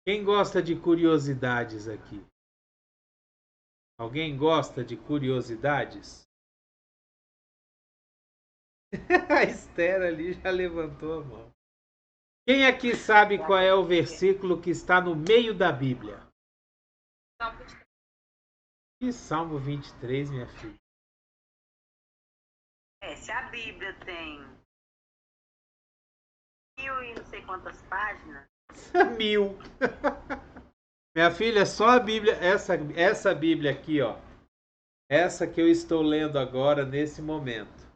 Quem gosta de curiosidades aqui? Alguém gosta de curiosidades? A Esther ali já levantou a mão. Quem aqui sabe qual é o versículo que está no meio da Bíblia? E Salmo 23, minha filha? Se a Bíblia tem 1000 e não sei quantas páginas. 1000. Minha filha, só a Bíblia, essa Bíblia aqui, ó. Essa que eu estou lendo agora, nesse momento.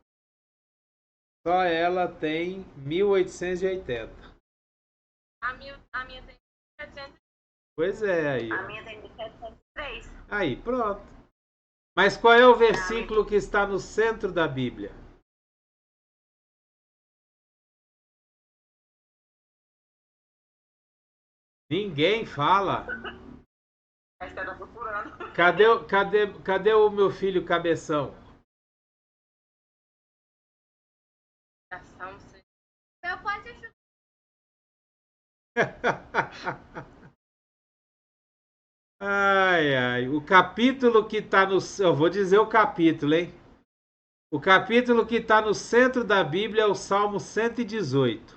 Só ela tem 1880. A minha tem 700. Pois é, aí. A minha tem 1703. Aí, pronto. Mas qual é o versículo que está no centro da Bíblia? Ninguém fala. A Esther tá procurando. Cadê o meu filho cabeção? Eu posso chutar. Ai, ai. O capítulo que está no. Eu vou dizer o capítulo, hein? O capítulo que está no centro da Bíblia é o Salmo 118.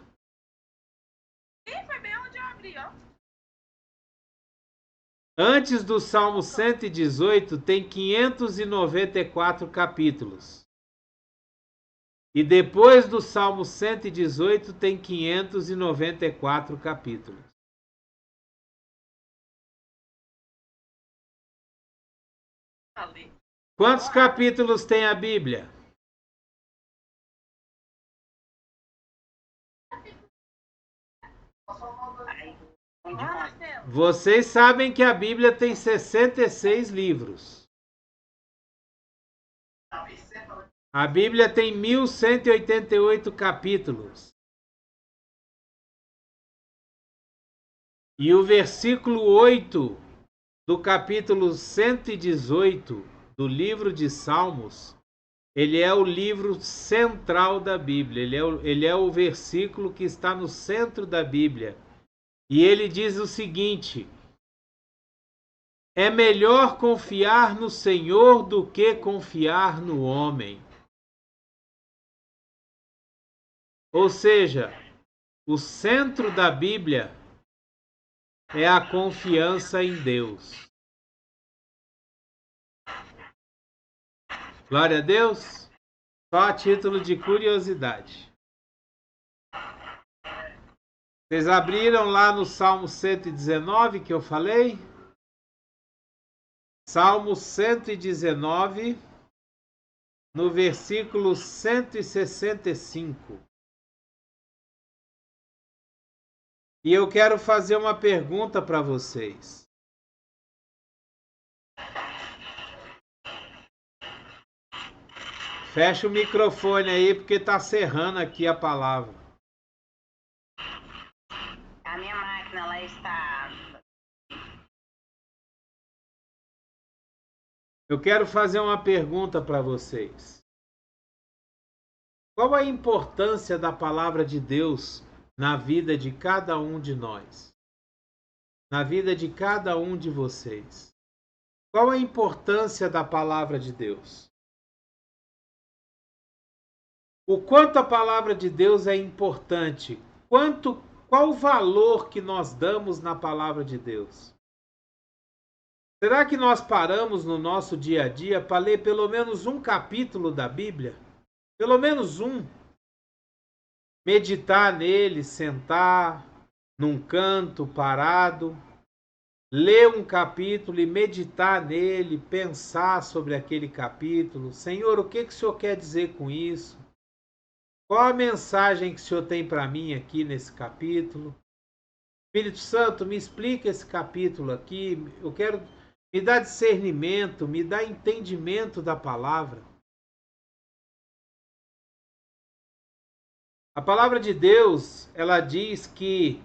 Ih, foi bem onde eu abri, ó. Antes do Salmo 118 tem 594 capítulos. E depois do Salmo 118 tem 594 capítulos. Ali. Quantos capítulos tem a Bíblia? Vocês sabem que a Bíblia tem 66 livros. A Bíblia tem 1188 capítulos. E o versículo 8 do capítulo 118 do livro de Salmos, ele é o livro central da Bíblia. Ele é o versículo que está no centro da Bíblia. E ele diz o seguinte: é melhor confiar no Senhor do que confiar no homem. Ou seja, o centro da Bíblia é a confiança em Deus. Glória a Deus. Só a título de curiosidade. Vocês abriram lá no Salmo 119 que eu falei? Salmo 119, no versículo 165. E eu quero fazer uma pergunta para vocês. Fecha o microfone aí, porque está cerrando aqui a palavra. A minha máquina lá está. Eu quero fazer uma pergunta para vocês. Qual a importância da palavra de Deus na vida de cada um de nós? Na vida de cada um de vocês? Qual a importância da palavra de Deus? O quanto a palavra de Deus é importante? Qual o valor que nós damos na palavra de Deus? Será que nós paramos no nosso dia a dia para ler pelo menos um capítulo da Bíblia? Pelo menos um. Meditar nele, sentar num canto parado, ler um capítulo e meditar nele, pensar sobre aquele capítulo. Senhor, o que o Senhor quer dizer com isso? Qual a mensagem que o Senhor tem para mim aqui nesse capítulo? Espírito Santo, me explica esse capítulo aqui. Eu quero me dar discernimento, me dar entendimento da palavra. A palavra de Deus, ela diz que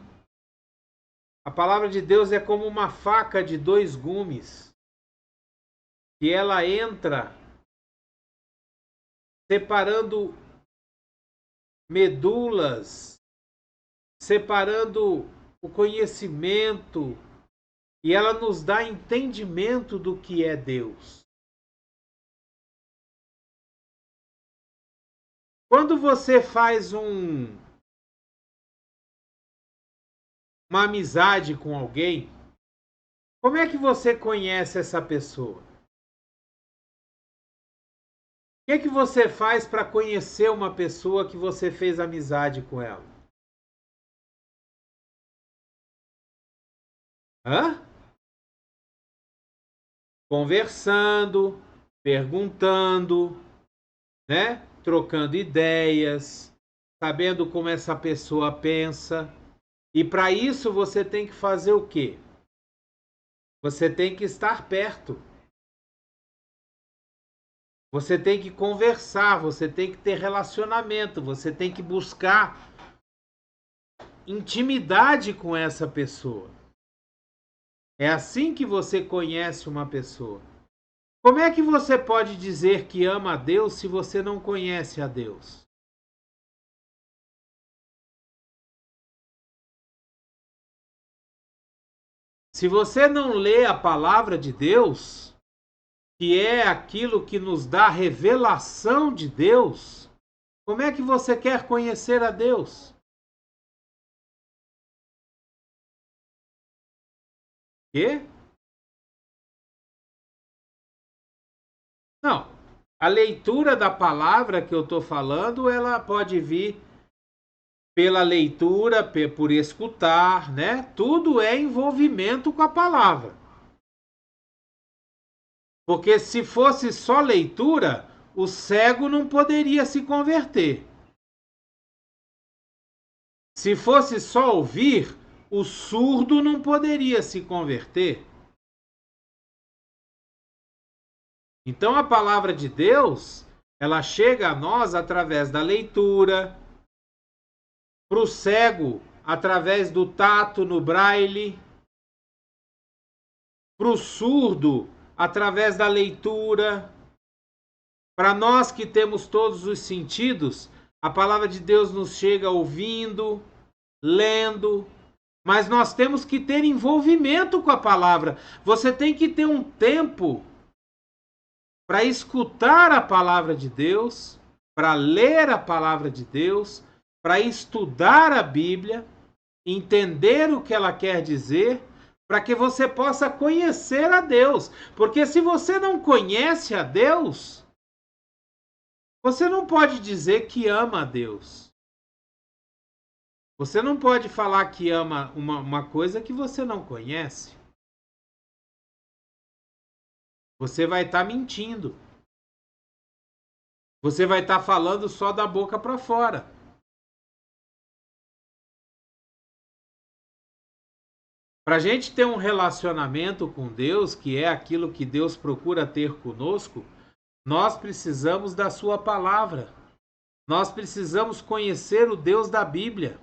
a palavra de Deus é como uma faca de dois gumes, que ela entra separando medulas, separando o conhecimento e ela nos dá entendimento do que é Deus. Quando você faz uma amizade com alguém, como é que você conhece essa pessoa? O que você faz para conhecer uma pessoa que você fez amizade com ela? Hã? Conversando, perguntando, né? Trocando ideias, sabendo como essa pessoa pensa. E para isso você tem que fazer o quê? Você tem que estar perto. Você tem que conversar, você tem que ter relacionamento, você tem que buscar intimidade com essa pessoa. É assim que você conhece uma pessoa. Como é que você pode dizer que ama a Deus se você não conhece a Deus? Se você não lê a palavra de Deus, que é aquilo que nos dá a revelação de Deus, como é que você quer conhecer a Deus? Quê? Não. A leitura da palavra que eu estou falando, ela pode vir pela leitura, por escutar, né? Tudo é envolvimento com a palavra. Porque se fosse só leitura, o cego não poderia se converter. Se fosse só ouvir, o surdo não poderia se converter. Então a palavra de Deus, ela chega a nós através da leitura, para o cego através do tato no braille, para o surdo através da leitura. Para nós que temos todos os sentidos, a palavra de Deus nos chega ouvindo, lendo, mas nós temos que ter envolvimento com a palavra. Você tem que ter um tempo para escutar a palavra de Deus, para ler a palavra de Deus, para estudar a Bíblia, entender o que ela quer dizer, para que você possa conhecer a Deus. Porque se você não conhece a Deus, você não pode dizer que ama a Deus. Você não pode falar que ama uma coisa que você não conhece. Você vai estar mentindo. Você vai estar falando só da boca para fora. Para a gente ter um relacionamento com Deus, que é aquilo que Deus procura ter conosco, nós precisamos da sua palavra. Nós precisamos conhecer o Deus da Bíblia.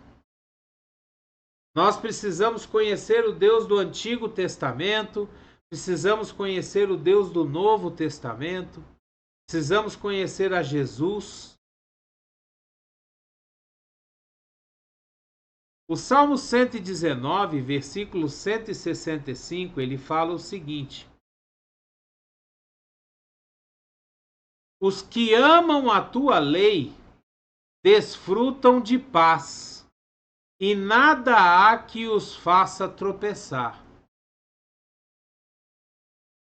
Nós precisamos conhecer o Deus do Antigo Testamento, precisamos conhecer o Deus do Novo Testamento, precisamos conhecer a Jesus. O Salmo 119, versículo 165, ele fala o seguinte: os que amam a tua lei desfrutam de paz, e nada há que os faça tropeçar.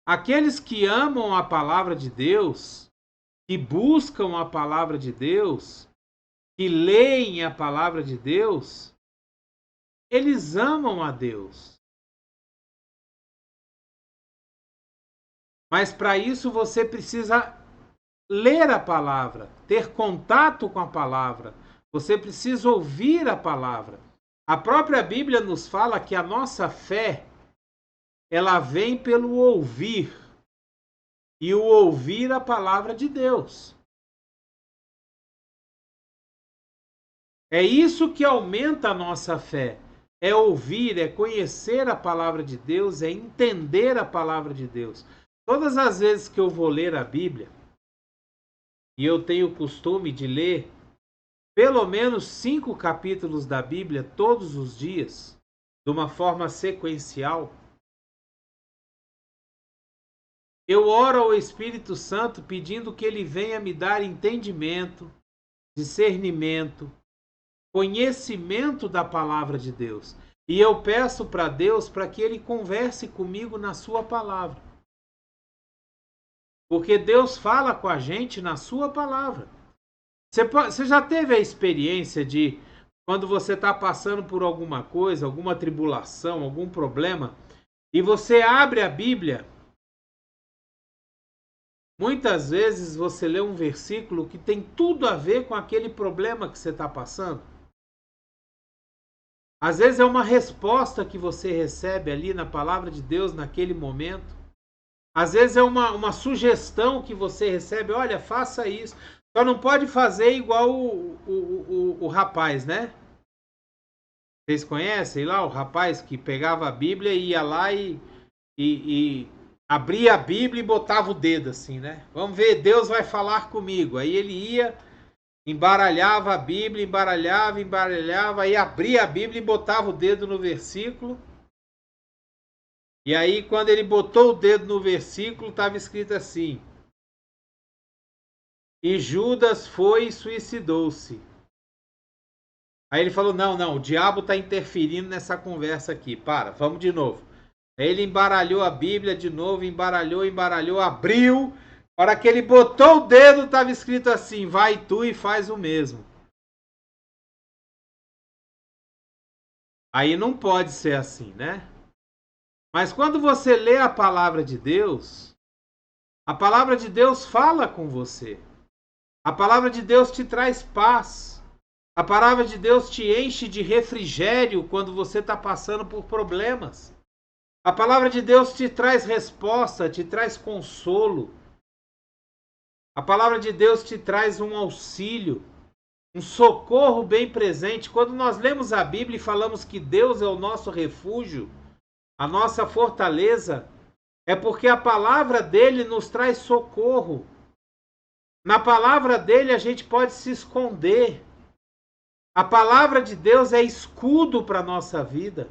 Aqueles que amam a palavra de Deus, que buscam a palavra de Deus, que leem a palavra de Deus, eles amam a Deus. Mas para isso você precisa ler a palavra, ter contato com a palavra. Você precisa ouvir a palavra. A própria Bíblia nos fala que a nossa fé, ela vem pelo ouvir. E o ouvir a palavra de Deus. É isso que aumenta a nossa fé. É ouvir, é conhecer a palavra de Deus, é entender a palavra de Deus. Todas as vezes que eu vou ler a Bíblia, e eu tenho o costume de ler pelo menos 5 capítulos da Bíblia todos os dias, de uma forma sequencial, eu oro ao Espírito Santo pedindo que ele venha me dar entendimento, discernimento, conhecimento da palavra de Deus. E eu peço para Deus para que ele converse comigo na sua palavra. Porque Deus fala com a gente na sua palavra. Você já teve a experiência de, quando você está passando por alguma coisa, alguma tribulação, algum problema, e você abre a Bíblia, muitas vezes você lê um versículo que tem tudo a ver com aquele problema que você está passando? Às vezes é uma resposta que você recebe ali na palavra de Deus naquele momento. Às vezes é uma sugestão que você recebe, olha, faça isso. Só não pode fazer igual o rapaz, né? Vocês conhecem lá o rapaz que pegava a Bíblia e ia lá e abria a Bíblia e botava o dedo assim, né? Vamos ver, Deus vai falar comigo. Aí ele ia, embaralhava a Bíblia, embaralhava, aí abria a Bíblia e botava o dedo no versículo. E aí, quando ele botou o dedo no versículo, estava escrito assim: e Judas foi e suicidou-se. Aí ele falou, não, o diabo está interferindo nessa conversa aqui. Vamos de novo. Aí ele embaralhou a Bíblia de novo, embaralhou, abriu. A hora que ele botou o dedo, estava escrito assim: vai tu e faz o mesmo. Aí não pode ser assim, né? Mas quando você lê a palavra de Deus, a palavra de Deus fala com você. A palavra de Deus te traz paz. A palavra de Deus te enche de refrigério quando você está passando por problemas. A palavra de Deus te traz resposta, te traz consolo. A palavra de Deus te traz um auxílio, um socorro bem presente. Quando nós lemos a Bíblia e falamos que Deus é o nosso refúgio, a nossa fortaleza, é porque a palavra dele nos traz socorro. Na palavra dele a gente pode se esconder. A palavra de Deus é escudo para a nossa vida.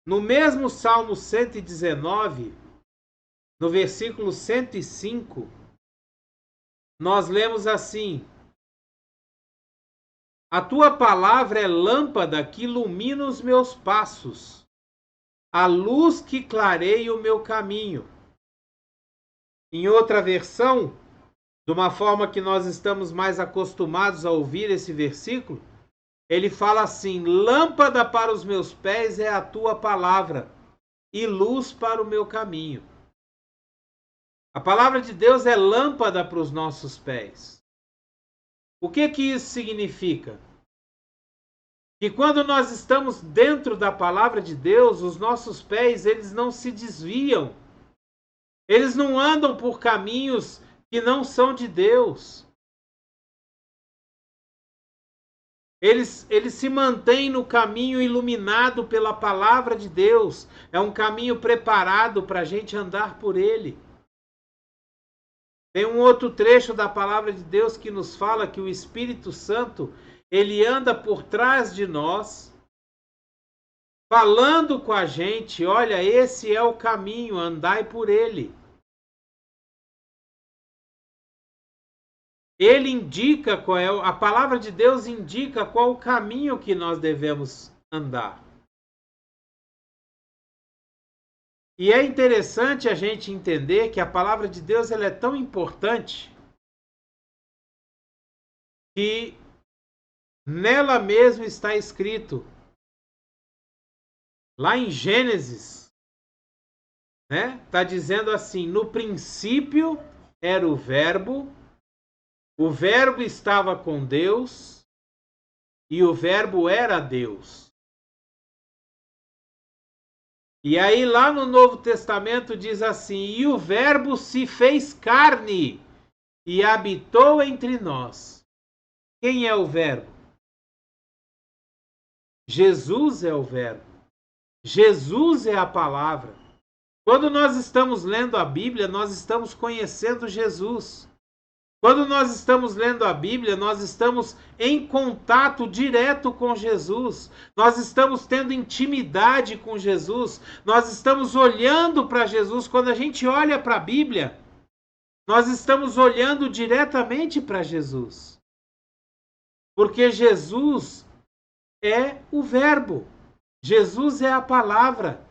No mesmo Salmo 119, no versículo 105, nós lemos assim: a tua palavra é lâmpada que ilumina os meus passos, a luz que clareia o meu caminho. Em outra versão, de uma forma que nós estamos mais acostumados a ouvir esse versículo, ele fala assim: lâmpada para os meus pés é a tua palavra e luz para o meu caminho. A palavra de Deus é lâmpada para os nossos pés. O que isso significa? Que quando nós estamos dentro da palavra de Deus, os nossos pés, eles não se desviam. Eles não andam por caminhos que não são de Deus. Eles se mantêm no caminho iluminado pela palavra de Deus. É um caminho preparado para a gente andar por ele. Tem um outro trecho da palavra de Deus que nos fala que o Espírito Santo, ele anda por trás de nós, falando com a gente: olha, esse é o caminho, andai por ele. Ele indica qual é, a palavra de Deus indica qual o caminho que nós devemos andar. E é interessante a gente entender que a palavra de Deus ela é tão importante que nela mesmo está escrito, lá em Gênesis, né? Está dizendo assim: no princípio era o Verbo estava com Deus e o Verbo era Deus. E aí lá no Novo Testamento diz assim: e o Verbo se fez carne e habitou entre nós. Quem é o Verbo? Jesus é o Verbo. Jesus é a palavra. Quando nós estamos lendo a Bíblia, nós estamos conhecendo Jesus. Quando nós estamos lendo a Bíblia, nós estamos em contato direto com Jesus. Nós estamos tendo intimidade com Jesus. Nós estamos olhando para Jesus. Quando a gente olha para a Bíblia, nós estamos olhando diretamente para Jesus. Porque Jesus é o Verbo. Jesus é a palavra.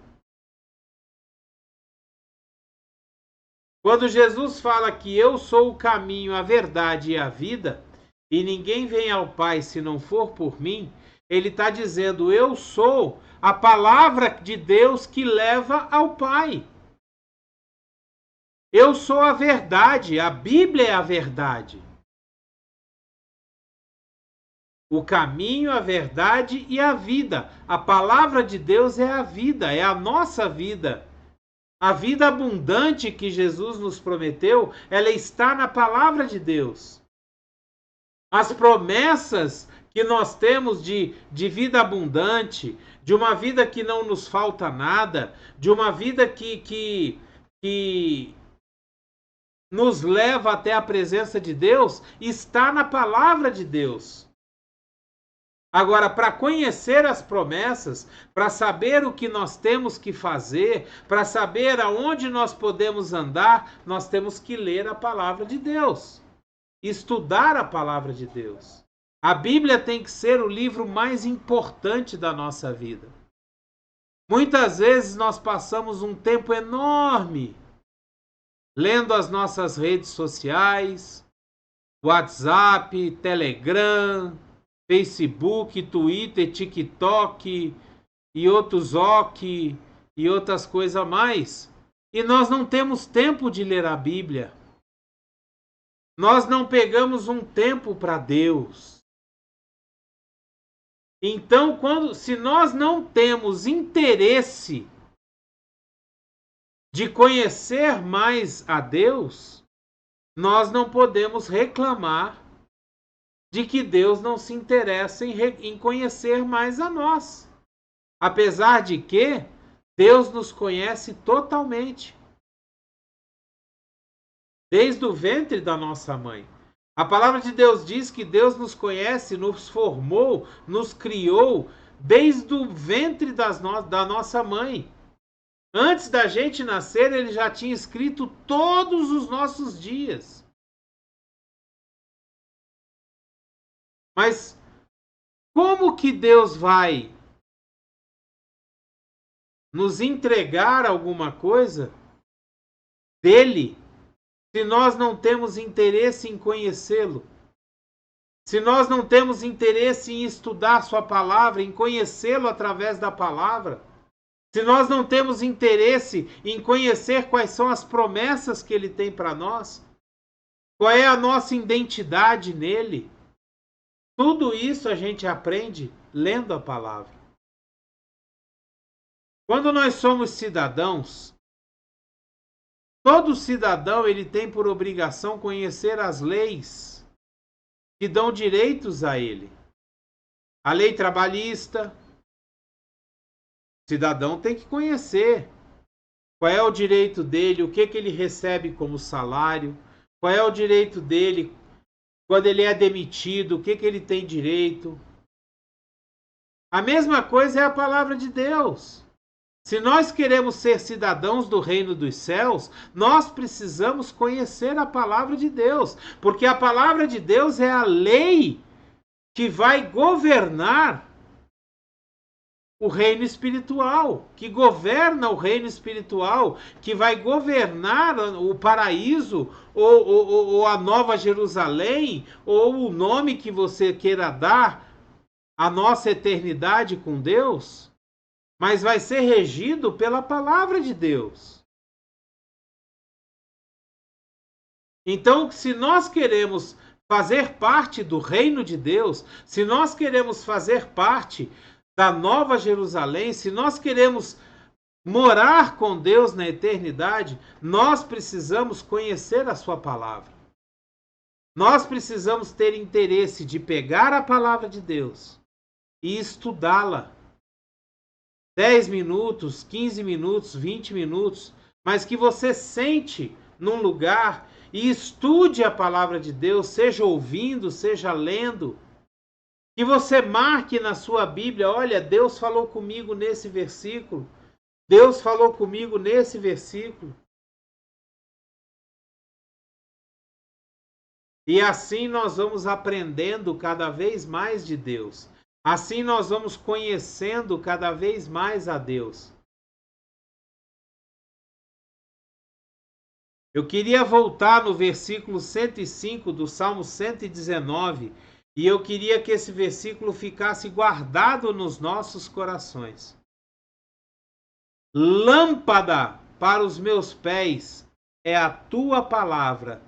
Quando Jesus fala que eu sou o caminho, a verdade e a vida, e ninguém vem ao Pai se não for por mim, ele está dizendo, eu sou a palavra de Deus que leva ao Pai. Eu sou a verdade, a Bíblia é a verdade. O caminho, a verdade e a vida. A palavra de Deus é a vida, é a nossa vida. A vida abundante que Jesus nos prometeu, ela está na palavra de Deus. As promessas que nós temos de vida abundante, de uma vida que não nos falta nada, de uma vida que nos leva até a presença de Deus, está na palavra de Deus. Agora, para conhecer as promessas, para saber o que nós temos que fazer, para saber aonde nós podemos andar, nós temos que ler a palavra de Deus, estudar a palavra de Deus. A Bíblia tem que ser o livro mais importante da nossa vida. Muitas vezes nós passamos um tempo enorme lendo as nossas redes sociais, WhatsApp, Telegram, Facebook, Twitter, TikTok e outros OK e outras coisas a mais. E nós não temos tempo de ler a Bíblia. Nós não pegamos um tempo para Deus. Então, se nós não temos interesse de conhecer mais a Deus, nós não podemos reclamar de que Deus não se interessa em conhecer mais a nós. Apesar de que Deus nos conhece totalmente. Desde o ventre da nossa mãe. A palavra de Deus diz que Deus nos conhece, nos formou, nos criou desde o ventre da nossa mãe. Antes da gente nascer, Ele já tinha escrito todos os nossos dias. Mas como que Deus vai nos entregar alguma coisa dele se nós não temos interesse em conhecê-lo? Se nós não temos interesse em estudar sua palavra, em conhecê-lo através da palavra? Se nós não temos interesse em conhecer quais são as promessas que ele tem para nós? Qual é a nossa identidade nele? Tudo isso a gente aprende lendo a palavra. Quando nós somos cidadãos, todo cidadão ele tem por obrigação conhecer as leis que dão direitos a ele. A lei trabalhista, o cidadão tem que conhecer qual é o direito dele, o que ele recebe como salário, qual é o direito dele quando ele é demitido, o que ele tem direito. A mesma coisa é a palavra de Deus. Se nós queremos ser cidadãos do reino dos céus, nós precisamos conhecer a palavra de Deus, porque a palavra de Deus é a lei que vai governar o reino espiritual, que governa o reino espiritual, que vai governar o paraíso, ou a Nova Jerusalém, ou o nome que você queira dar à nossa eternidade com Deus, mas vai ser regido pela palavra de Deus. Então, se nós queremos fazer parte do reino de Deus, se nós queremos fazer parte da Nova Jerusalém, se nós queremos morar com Deus na eternidade, nós precisamos conhecer a sua palavra. Nós precisamos ter interesse de pegar a palavra de Deus e estudá-la. 10 minutos, 15 minutos, 20 minutos, mas que você sente num lugar e estude a palavra de Deus, seja ouvindo, seja lendo. Que você marque na sua Bíblia, olha, Deus falou comigo nesse versículo. Deus falou comigo nesse versículo. E assim nós vamos aprendendo cada vez mais de Deus. Assim nós vamos conhecendo cada vez mais a Deus. Eu queria voltar no versículo 105 do Salmo 119 e eu queria que esse versículo ficasse guardado nos nossos corações. Lâmpada para os meus pés é a tua palavra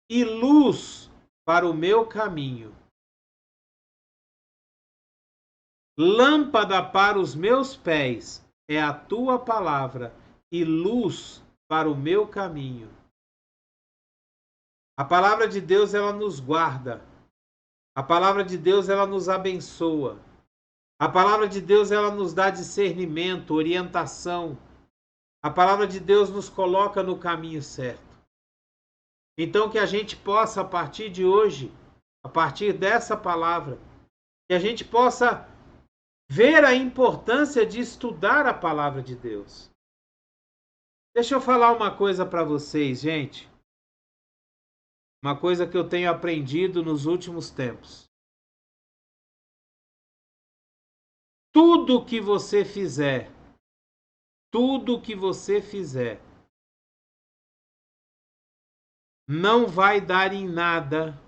e luz para o meu caminho. Lâmpada para os meus pés é a tua palavra e luz para o meu caminho. A palavra de Deus, ela nos guarda. A palavra de Deus, ela nos abençoa. A palavra de Deus, ela nos dá discernimento, orientação. A palavra de Deus nos coloca no caminho certo. Então que a gente possa, a partir de hoje, a partir dessa palavra, que a gente possa ver a importância de estudar a palavra de Deus. Deixa eu falar uma coisa para vocês, gente. Uma coisa que eu tenho aprendido nos últimos tempos. Tudo que você fizer, não vai dar em nada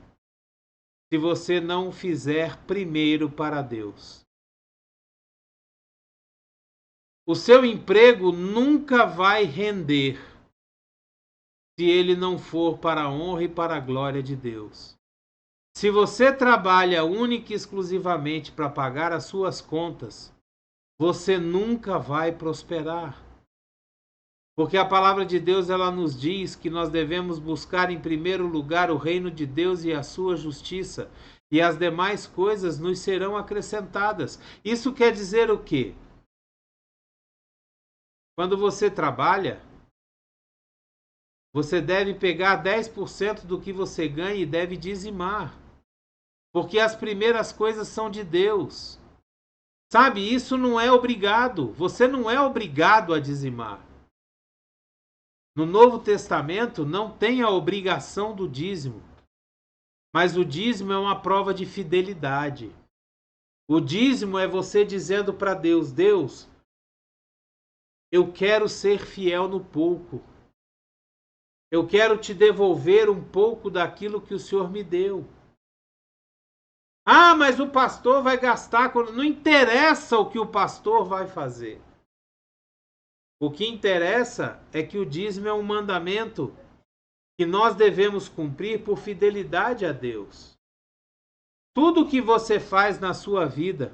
se você não fizer primeiro para Deus. O seu emprego nunca vai render se ele não for para a honra e para a glória de Deus. Se você trabalha única e exclusivamente para pagar as suas contas, você nunca vai prosperar. Porque a palavra de Deus, ela nos diz que nós devemos buscar em primeiro lugar o reino de Deus e a sua justiça, e as demais coisas nos serão acrescentadas. Isso quer dizer o quê? Quando você trabalha, você deve pegar 10% do que você ganha e deve dizimar. Porque as primeiras coisas são de Deus. Sabe, isso não é obrigado. Você não é obrigado a dizimar. No Novo Testamento não tem a obrigação do dízimo. Mas o dízimo é uma prova de fidelidade. O dízimo é você dizendo para Deus, Deus, eu quero ser fiel no pouco. Eu quero te devolver um pouco daquilo que o Senhor me deu. Ah, mas o pastor vai gastar. Não interessa o que o pastor vai fazer. O que interessa é que o dízimo é um mandamento que nós devemos cumprir por fidelidade a Deus. Tudo que você faz na sua vida,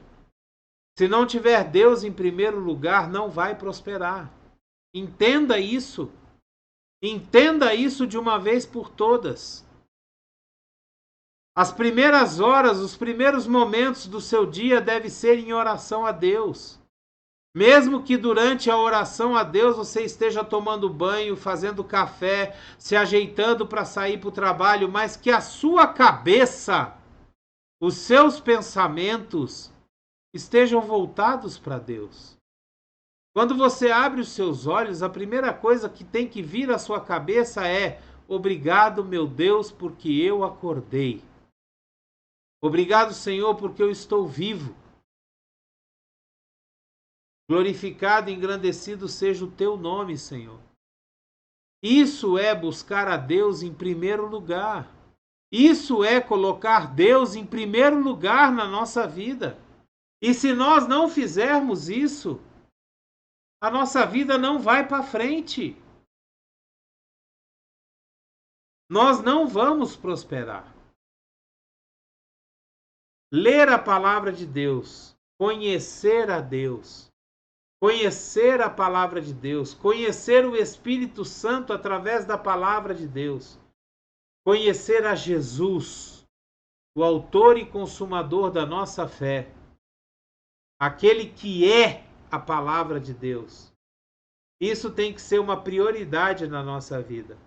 se não tiver Deus em primeiro lugar, não vai prosperar. Entenda isso. Entenda isso de uma vez por todas. As primeiras horas, os primeiros momentos do seu dia devem ser em oração a Deus. Mesmo que durante a oração a Deus você esteja tomando banho, fazendo café, se ajeitando para sair para o trabalho, mas que a sua cabeça, os seus pensamentos estejam voltados para Deus. Quando você abre os seus olhos, a primeira coisa que tem que vir à sua cabeça é: obrigado, meu Deus, porque eu acordei. Obrigado, Senhor, porque eu estou vivo. Glorificado e engrandecido seja o teu nome, Senhor. Isso é buscar a Deus em primeiro lugar. Isso é colocar Deus em primeiro lugar na nossa vida. E se nós não fizermos isso, a nossa vida não vai para frente. Nós não vamos prosperar. Ler a palavra de Deus, conhecer a Deus, conhecer a palavra de Deus, conhecer o Espírito Santo através da palavra de Deus, conhecer a Jesus, o autor e consumador da nossa fé, aquele que é a palavra de Deus. Isso tem que ser uma prioridade na nossa vida.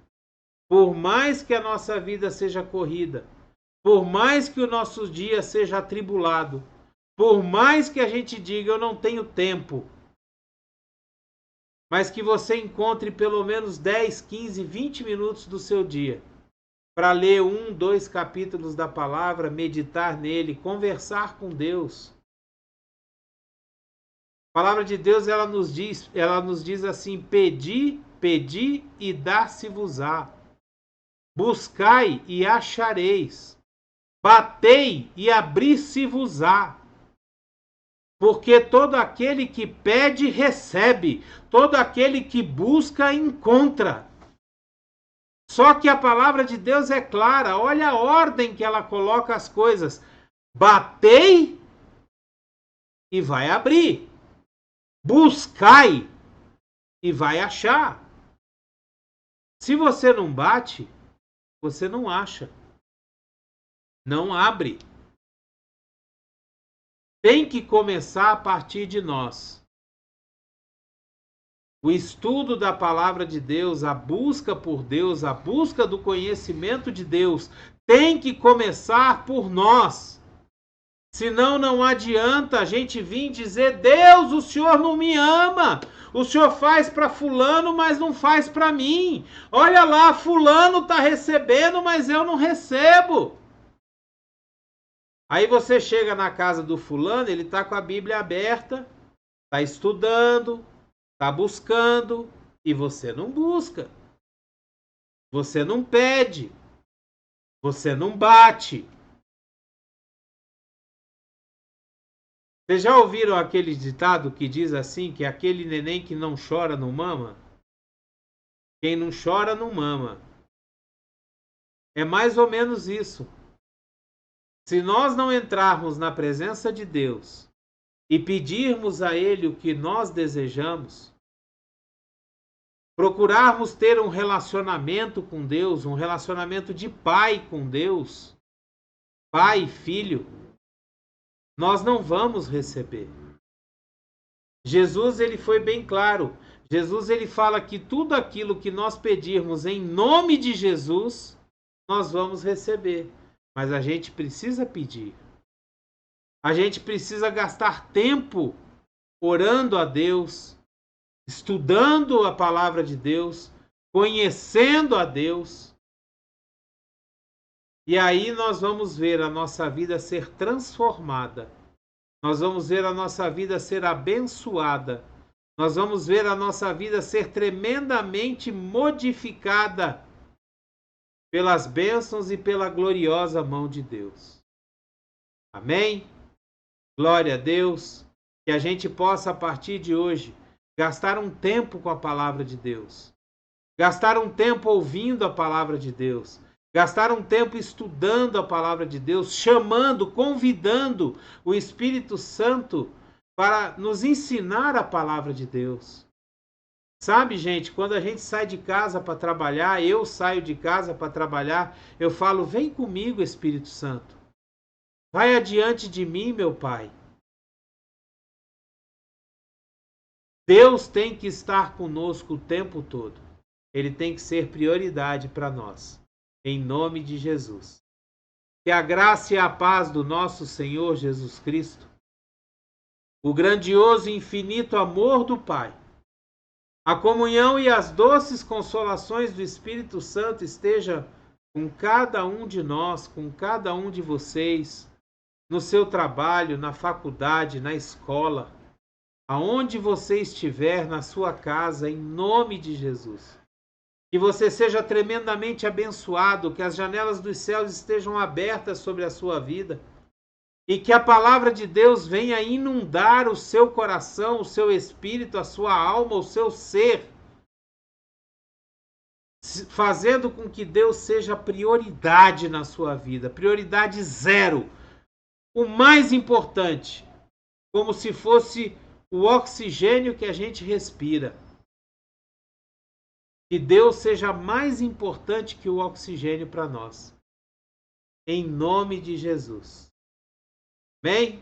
Por mais que a nossa vida seja corrida, por mais que o nosso dia seja atribulado, por mais que a gente diga eu não tenho tempo, mas que você encontre pelo menos 10, 15, 20 minutos do seu dia para ler 1, 2 capítulos da palavra, meditar nele, conversar com Deus. A palavra de Deus ela nos diz assim: pedi e dar-se-vos-á. Buscai e achareis. Batei e abrir-se-vos-á. Porque todo aquele que pede, recebe. Todo aquele que busca, encontra. Só que a palavra de Deus é clara. Olha a ordem que ela coloca as coisas. Batei e vai abrir. Buscai e vai achar. Se você não bate, você não acha. Não abre. Tem que começar a partir de nós. O estudo da palavra de Deus, a busca por Deus, a busca do conhecimento de Deus, tem que começar por nós. Senão não adianta a gente vir dizer: Deus, o Senhor não me ama. O Senhor faz para fulano, mas não faz para mim. Olha lá, fulano está recebendo, mas eu não recebo. Aí você chega na casa do fulano, ele está com a Bíblia aberta, está estudando, está buscando, e você não busca. Você não pede. Você não bate. Vocês já ouviram aquele ditado que diz assim, que aquele neném que não chora não mama? Quem não chora não mama. É mais ou menos isso. Se nós não entrarmos na presença de Deus e pedirmos a Ele o que nós desejamos, procurarmos ter um relacionamento com Deus, um relacionamento de pai com Deus, pai e filho, nós não vamos receber. Jesus, ele foi bem claro. Jesus, ele fala que tudo aquilo que nós pedirmos em nome de Jesus, nós vamos receber. Mas a gente precisa pedir. A gente precisa gastar tempo orando a Deus, estudando a palavra de Deus, conhecendo a Deus. E aí nós vamos ver a nossa vida ser transformada. Nós vamos ver a nossa vida ser abençoada. Nós vamos ver a nossa vida ser tremendamente modificada pelas bênçãos e pela gloriosa mão de Deus. Amém? Glória a Deus. Que a gente possa, a partir de hoje, gastar um tempo com a palavra de Deus. Gastar um tempo ouvindo a palavra de Deus. Gastar um tempo estudando a palavra de Deus, chamando, convidando o Espírito Santo para nos ensinar a palavra de Deus. Sabe, gente, quando a gente sai de casa para trabalhar, eu saio de casa para trabalhar, eu falo: vem comigo, Espírito Santo. Vai adiante de mim, meu Pai. Deus tem que estar conosco o tempo todo. Ele tem que ser prioridade para nós. Em nome de Jesus. Que a graça e a paz do nosso Senhor Jesus Cristo, o grandioso e infinito amor do Pai, a comunhão e as doces consolações do Espírito Santo esteja com cada um de nós, com cada um de vocês, no seu trabalho, na faculdade, na escola, aonde você estiver, na sua casa, em nome de Jesus. Que você seja tremendamente abençoado, que as janelas dos céus estejam abertas sobre a sua vida e que a palavra de Deus venha inundar o seu coração, o seu espírito, a sua alma, o seu ser, fazendo com que Deus seja prioridade na sua vida, prioridade zero, o mais importante, como se fosse o oxigênio que a gente respira. Que Deus seja mais importante que o oxigênio para nós. Em nome de Jesus. Amém?